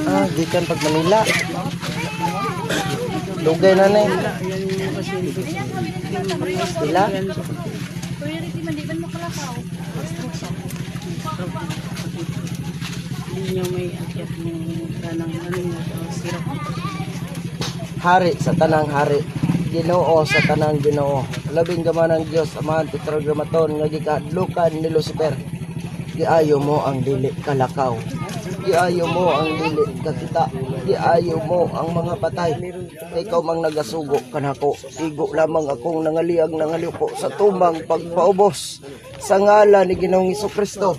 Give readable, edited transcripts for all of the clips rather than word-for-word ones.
Ah, gikan pag Manila. Dugay na na. Pila? Hindi niya may akyat ng kanang sirap. Hari sa tanang hari. Ginoo sa tanang Ginoo. Labing gaman ng Dios amahan tetragrammaton nga gikadlukan ni Lucifer. Giayo mo ang dili kalakaw. Giayo mo ang dili kakita. Giayo mo ang mga patay. Ikaw mang nagasugo kanako. Igo lamang akong nangaliag nangaliko sa tumang pagpaubos sa ngalan ni Ginoong Hesukristo.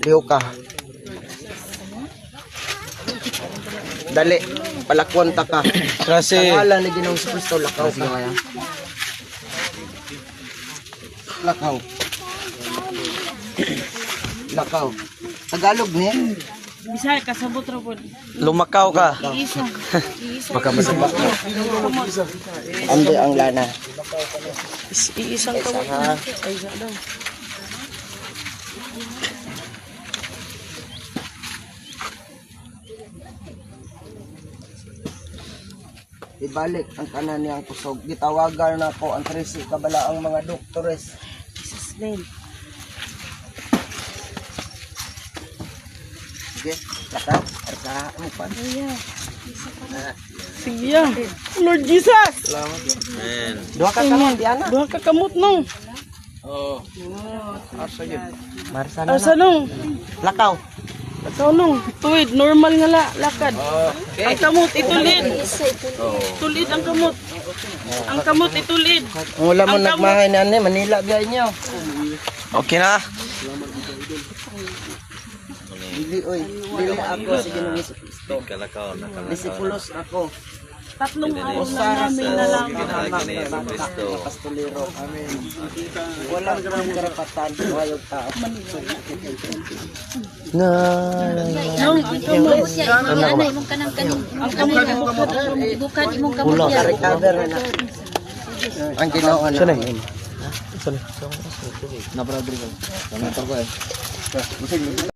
Liho ka. Dali, palakwon ta ka. Kasi Sa ngalan ni Ginoong Hesukristo, lakaw ka. Lakaw. Lakaw. Tagalog ni? Bisaya kasabot ra pod. lumakaw ka. Iisa. Baka masama. Andi ang lana. Iisang ka mo. Ha? Ay, isa daw. Ibalik ang kanan niyang kusog. Gitawagan na ko ang 13 kabala ang mga doktores. Jesus name. Sige, lakaw. Arsa mo pa. Sige ya. Lord Jesus. Duha ka kamot, Diana. Duha ka kamot nung. Marsa na. Asa nung? Lakaw. Ikaw nung. Tuwid. Normal nga lakad. Ang kamot itulid. Tulid ang kamot. Ang kamot itulid. Wala mo Ang kamot. nagmahay na ni Manila gay niyo. Okay na? Dili oy, dili ako si Ginoong Hesukristo. Disipulos ako. Tatlong araw na Usa namin sa nalaman. pastolero. Amen. Wala kang karapatan, wayog tao. Na. Nung ang kamot. Nanay mong kanang kanang Ang kamot imong kamot. bukan imong kamot yan. Recover na. Ang Ginoo na. Sana.